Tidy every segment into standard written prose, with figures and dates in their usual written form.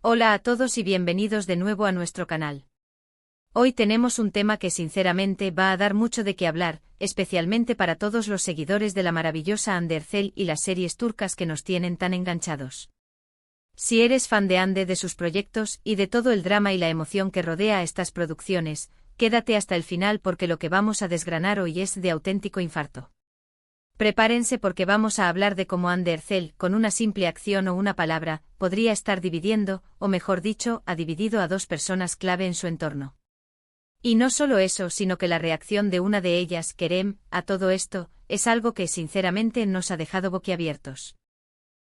Hola a todos y bienvenidos de nuevo a nuestro canal. Hoy tenemos un tema que sinceramente va a dar mucho de qué hablar, especialmente para todos los seguidores de la maravillosa Undercell y las series turcas que nos tienen tan enganchados. Si eres fan de Hande, de sus proyectos y de todo el drama y la emoción que rodea a estas producciones, quédate hasta el final porque lo que vamos a desgranar hoy es de auténtico infarto. Prepárense porque vamos a hablar de cómo Undercell, con una simple acción o una palabra, podría estar dividiendo, o mejor dicho, ha dividido a dos personas clave en su entorno. Y no solo eso, sino que la reacción de una de ellas, Kerem, a todo esto, es algo que sinceramente nos ha dejado boquiabiertos.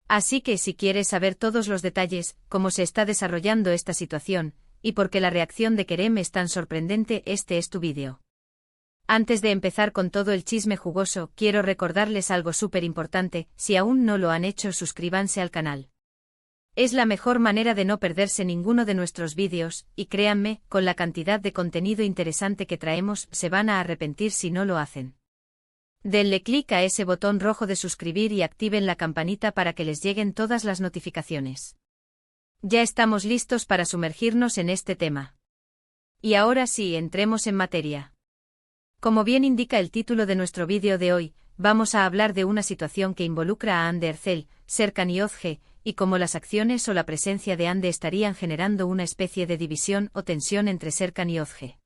Así que si quieres saber todos los detalles, cómo se está desarrollando esta situación, y por qué la reacción de Kerem es tan sorprendente, este es tu vídeo. Antes de empezar con todo el chisme jugoso, quiero recordarles algo súper importante: si aún no lo han hecho, suscríbanse al canal. Es la mejor manera de no perderse ninguno de nuestros vídeos, y créanme, con la cantidad de contenido interesante que traemos, se van a arrepentir si no lo hacen. Denle clic a ese botón rojo de suscribir y activen la campanita para que les lleguen todas las notificaciones. Ya estamos listos para sumergirnos en este tema. Y ahora sí, entremos en materia. Como bien indica el título de nuestro vídeo de hoy, vamos a hablar de una situación que involucra a Undercell, Serkan y Özge, y cómo las acciones o la presencia de Hande estarían generando una especie de división o tensión entre Serkan y Özge.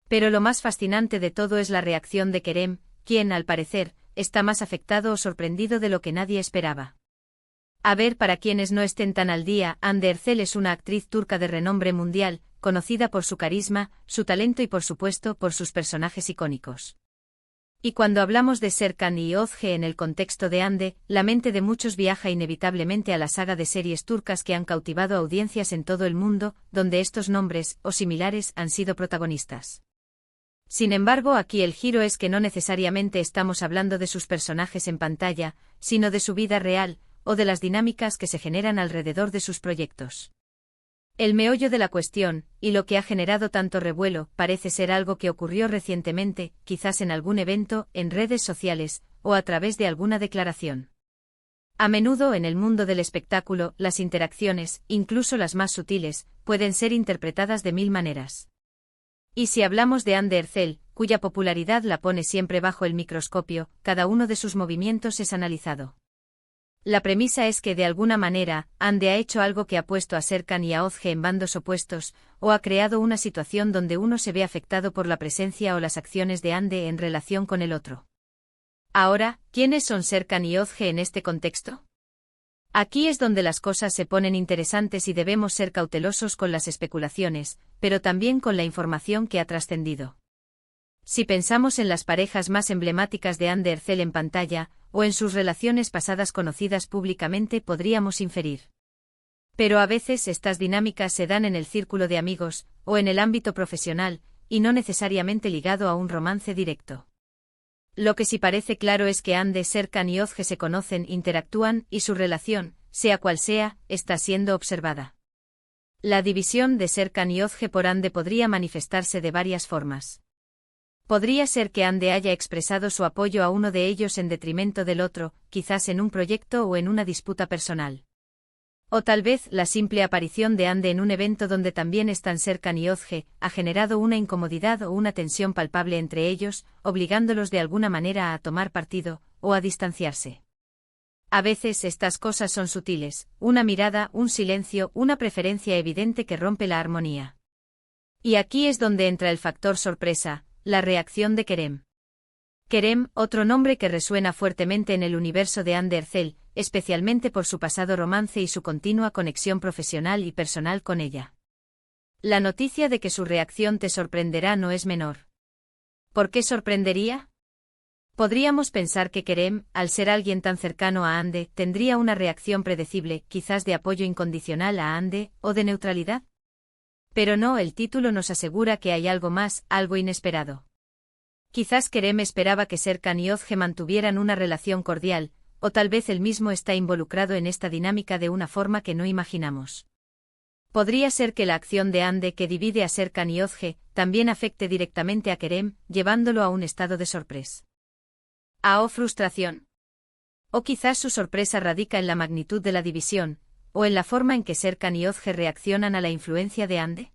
Pero lo más fascinante de todo es la reacción de Kerem, quien, al parecer, está más afectado o sorprendido de lo que nadie esperaba. A ver, para quienes no estén tan al día, Undercell es una actriz turca de renombre mundial, conocida por su carisma, su talento y por supuesto por sus personajes icónicos. Y cuando hablamos de Serkan y Özge en el contexto de Hande, la mente de muchos viaja inevitablemente a la saga de series turcas que han cautivado audiencias en todo el mundo, donde estos nombres, o similares, han sido protagonistas. Sin embargo, aquí el giro es que no necesariamente estamos hablando de sus personajes en pantalla, sino de su vida real, o de las dinámicas que se generan alrededor de sus proyectos. El meollo de la cuestión, y lo que ha generado tanto revuelo, parece ser algo que ocurrió recientemente, quizás en algún evento, en redes sociales, o a través de alguna declaración. A menudo en el mundo del espectáculo, las interacciones, incluso las más sutiles, pueden ser interpretadas de mil maneras. Y si hablamos de Undercell, cuya popularidad la pone siempre bajo el microscopio, cada uno de sus movimientos es analizado. La premisa es que de alguna manera, Hande ha hecho algo que ha puesto a Serkan y a Özge en bandos opuestos, o ha creado una situación donde uno se ve afectado por la presencia o las acciones de Hande en relación con el otro. Ahora, ¿quiénes son Serkan y Özge en este contexto? Aquí es donde las cosas se ponen interesantes y debemos ser cautelosos con las especulaciones, pero también con la información que ha trascendido. Si pensamos en las parejas más emblemáticas de Undercell en pantalla, o en sus relaciones pasadas conocidas públicamente, podríamos inferir. Pero a veces estas dinámicas se dan en el círculo de amigos, o en el ámbito profesional, y no necesariamente ligado a un romance directo. Lo que sí parece claro es que Hande, Serkan y Özge se conocen, interactúan, y su relación, sea cual sea, está siendo observada. La división de Serkan y Özge por Hande podría manifestarse de varias formas. Podría ser que Hande haya expresado su apoyo a uno de ellos en detrimento del otro, quizás en un proyecto o en una disputa personal. O tal vez la simple aparición de Hande en un evento donde también están Serkan y Özge ha generado una incomodidad o una tensión palpable entre ellos, obligándolos de alguna manera a tomar partido, o a distanciarse. A veces estas cosas son sutiles: una mirada, un silencio, una preferencia evidente que rompe la armonía. Y aquí es donde entra el factor sorpresa, la reacción de Kerem. Kerem, otro nombre que resuena fuertemente en el universo de Undercell, especialmente por su pasado romance y su continua conexión profesional y personal con ella. La noticia de que su reacción te sorprenderá no es menor. ¿Por qué sorprendería? Podríamos pensar que Kerem, al ser alguien tan cercano a Hande, tendría una reacción predecible, quizás de apoyo incondicional a Hande, o de neutralidad. Pero no, el título nos asegura que hay algo más, algo inesperado. Quizás Kerem esperaba que Serkan y Özge mantuvieran una relación cordial, o tal vez él mismo está involucrado en esta dinámica de una forma que no imaginamos. Podría ser que la acción de Hande que divide a Serkan y Özge también afecte directamente a Kerem, llevándolo a un estado de sorpresa. O frustración. O quizás su sorpresa radica en la magnitud de la división, o en la forma en que Serkan y Özge reaccionan a la influencia de Ande?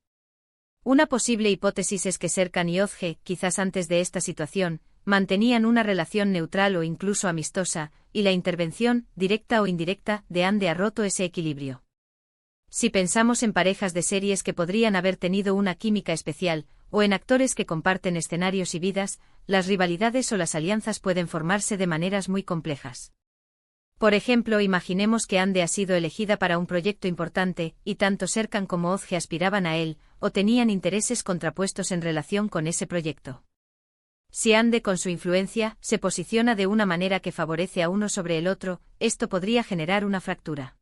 Una posible hipótesis es que Serkan y Özge, quizás antes de esta situación, mantenían una relación neutral o incluso amistosa, y la intervención, directa o indirecta, de Ande ha roto ese equilibrio. Si pensamos en parejas de series que podrían haber tenido una química especial, o en actores que comparten escenarios y vidas, las rivalidades o las alianzas pueden formarse de maneras muy complejas. Por ejemplo, imaginemos que Ande ha sido elegida para un proyecto importante, y tanto Serkan como Özge aspiraban a él, o tenían intereses contrapuestos en relación con ese proyecto. Si Ande con su influencia se posiciona de una manera que favorece a uno sobre el otro, esto podría generar una fractura.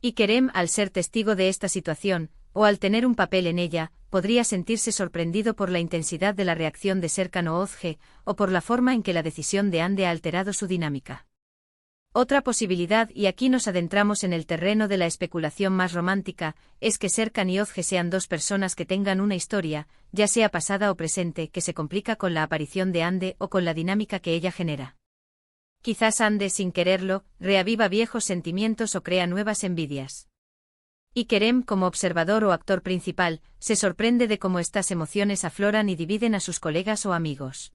Y Kerem, al ser testigo de esta situación, o al tener un papel en ella, podría sentirse sorprendido por la intensidad de la reacción de Serkan o Özge, o por la forma en que la decisión de Ande ha alterado su dinámica. Otra posibilidad, y aquí nos adentramos en el terreno de la especulación más romántica, es que Serkan y Özge sean dos personas que tengan una historia, ya sea pasada o presente, que se complica con la aparición de Ande o con la dinámica que ella genera. Quizás Ande, sin quererlo, reaviva viejos sentimientos o crea nuevas envidias. Y Kerem, como observador o actor principal, se sorprende de cómo estas emociones afloran y dividen a sus colegas o amigos.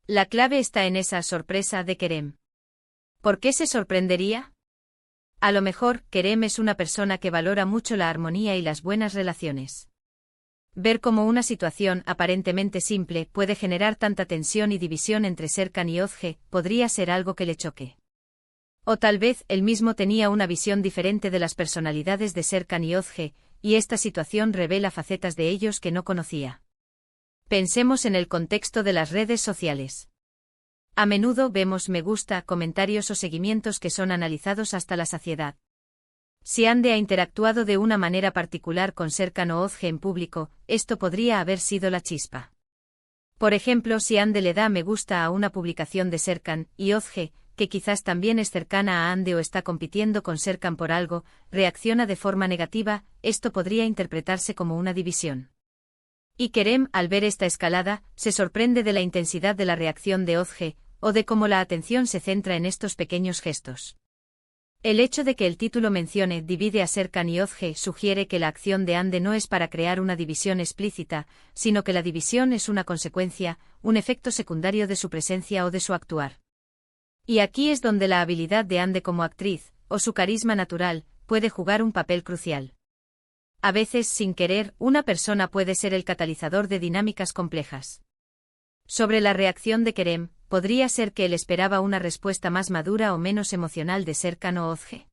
La clave está en esa sorpresa de Kerem. ¿Por qué se sorprendería? A lo mejor, Kerem es una persona que valora mucho la armonía y las buenas relaciones. Ver cómo una situación aparentemente simple puede generar tanta tensión y división entre Serkan y Özge podría ser algo que le choque. O tal vez él mismo tenía una visión diferente de las personalidades de Serkan y Özge, y esta situación revela facetas de ellos que no conocía. Pensemos en el contexto de las redes sociales. A menudo vemos me gusta, comentarios o seguimientos que son analizados hasta la saciedad. Si Ande ha interactuado de una manera particular con Serkan o Özge en público, esto podría haber sido la chispa. Por ejemplo, si Ande le da me gusta a una publicación de Serkan, y Özge, que quizás también es cercana a Ande o está compitiendo con Serkan por algo, reacciona de forma negativa, esto podría interpretarse como una división. Y Kerem, al ver esta escalada, se sorprende de la intensidad de la reacción de Özge, o de cómo la atención se centra en estos pequeños gestos. El hecho de que el título mencione divide a Serkan y Özge sugiere que la acción de Ande no es para crear una división explícita, sino que la división es una consecuencia, un efecto secundario de su presencia o de su actuar. Y aquí es donde la habilidad de Ande como actriz, o su carisma natural, puede jugar un papel crucial. A veces, sin querer, una persona puede ser el catalizador de dinámicas complejas. Sobre la reacción de Kerem, ¿podría ser que él esperaba una respuesta más madura o menos emocional de Serkan o Özge?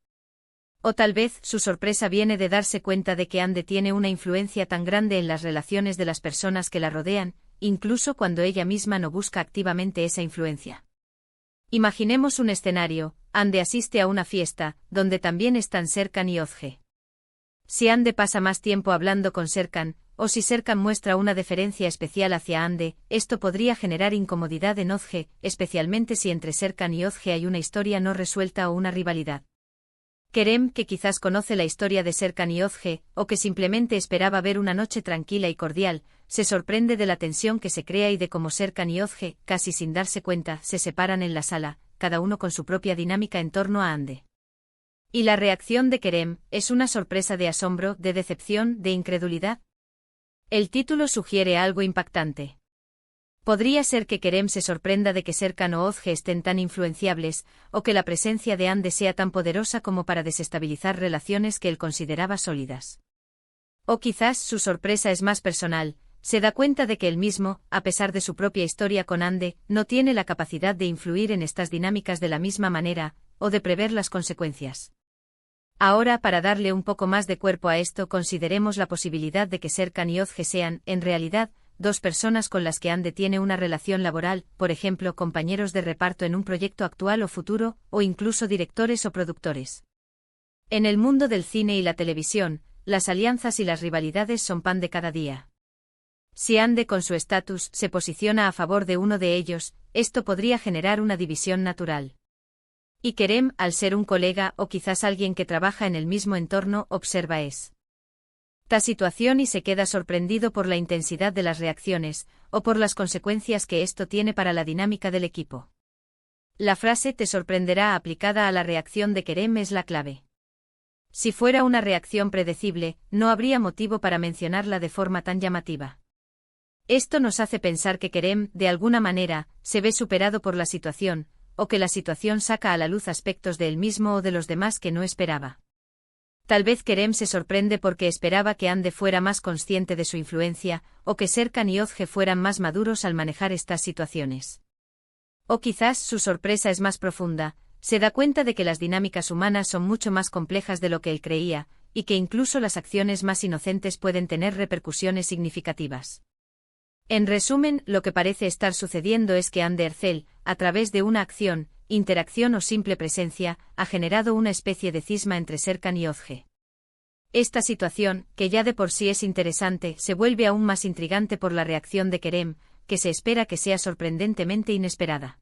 O tal vez, su sorpresa viene de darse cuenta de que Ande tiene una influencia tan grande en las relaciones de las personas que la rodean, incluso cuando ella misma no busca activamente esa influencia. Imaginemos un escenario: Ande asiste a una fiesta, donde también están Serkan y Özge. Si Ande pasa más tiempo hablando con Serkan, o si Serkan muestra una deferencia especial hacia Ande, esto podría generar incomodidad en Özge, especialmente si entre Serkan y Özge hay una historia no resuelta o una rivalidad. Kerem, que quizás conoce la historia de Serkan y Özge, o que simplemente esperaba ver una noche tranquila y cordial, se sorprende de la tensión que se crea y de cómo Serkan y Özge, casi sin darse cuenta, se separan en la sala, cada uno con su propia dinámica en torno a Ande. ¿Y la reacción de Kerem es una sorpresa de asombro, de decepción, de incredulidad? El título sugiere algo impactante. Podría ser que Kerem se sorprenda de que Serkan o Özge estén tan influenciables, o que la presencia de Ande sea tan poderosa como para desestabilizar relaciones que él consideraba sólidas. O quizás su sorpresa es más personal, se da cuenta de que él mismo, a pesar de su propia historia con Ande, no tiene la capacidad de influir en estas dinámicas de la misma manera, o de prever las consecuencias. Ahora, para darle un poco más de cuerpo a esto, consideremos la posibilidad de que Serkan y Özge sean, en realidad, dos personas con las que Ande tiene una relación laboral, por ejemplo, compañeros de reparto en un proyecto actual o futuro, o incluso directores o productores. En el mundo del cine y la televisión, las alianzas y las rivalidades son pan de cada día. Si Ande con su estatus se posiciona a favor de uno de ellos, esto podría generar una división natural. Y Kerem, al ser un colega o quizás alguien que trabaja en el mismo entorno, observa esta situación y se queda sorprendido por la intensidad de las reacciones, o por las consecuencias que esto tiene para la dinámica del equipo. La frase "te sorprenderá" aplicada a la reacción de Kerem es la clave. Si fuera una reacción predecible, no habría motivo para mencionarla de forma tan llamativa. Esto nos hace pensar que Kerem, de alguna manera, se ve superado por la situación, o que la situación saca a la luz aspectos de él mismo o de los demás que no esperaba. Tal vez Kerem se sorprende porque esperaba que Ande fuera más consciente de su influencia, o que Serkan y Ozge fueran más maduros al manejar estas situaciones. O quizás su sorpresa es más profunda, se da cuenta de que las dinámicas humanas son mucho más complejas de lo que él creía, y que incluso las acciones más inocentes pueden tener repercusiones significativas. En resumen, lo que parece estar sucediendo es que Ande Erçel, a través de una acción, interacción o simple presencia, ha generado una especie de cisma entre Serkan y Ozge. Esta situación, que ya de por sí es interesante, se vuelve aún más intrigante por la reacción de Kerem, que se espera que sea sorprendentemente inesperada.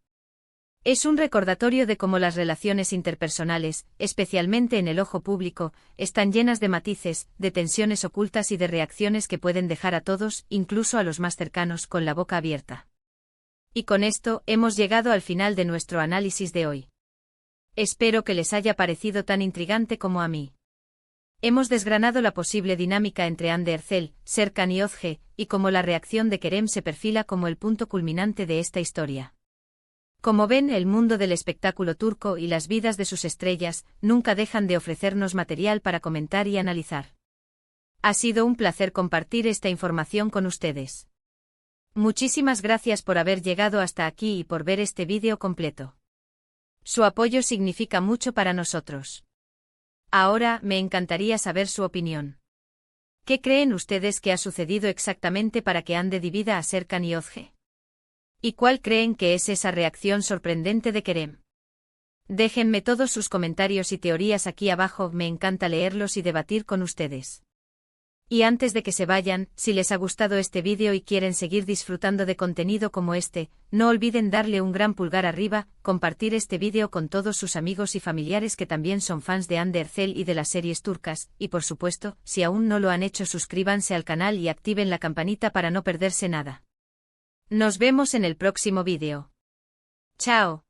Es un recordatorio de cómo las relaciones interpersonales, especialmente en el ojo público, están llenas de matices, de tensiones ocultas y de reacciones que pueden dejar a todos, incluso a los más cercanos, con la boca abierta. Y con esto, hemos llegado al final de nuestro análisis de hoy. Espero que les haya parecido tan intrigante como a mí. Hemos desgranado la posible dinámica entre Ande Erçel, Serkan y Ozge, y cómo la reacción de Kerem se perfila como el punto culminante de esta historia. Como ven, el mundo del espectáculo turco y las vidas de sus estrellas nunca dejan de ofrecernos material para comentar y analizar. Ha sido un placer compartir esta información con ustedes. Muchísimas gracias por haber llegado hasta aquí y por ver este vídeo completo. Su apoyo significa mucho para nosotros. Ahora, me encantaría saber su opinión. ¿Qué creen ustedes que ha sucedido exactamente para que Ande divida a Serkan y Ozge? ¿Y cuál creen que es esa reacción sorprendente de Kerem? Déjenme todos sus comentarios y teorías aquí abajo, me encanta leerlos y debatir con ustedes. Y antes de que se vayan, si les ha gustado este vídeo y quieren seguir disfrutando de contenido como este, no olviden darle un gran pulgar arriba, compartir este vídeo con todos sus amigos y familiares que también son fans de Ande Erçel y de las series turcas, y por supuesto, si aún no lo han hecho, suscríbanse al canal y activen la campanita para no perderse nada. Nos vemos en el próximo vídeo. Chao.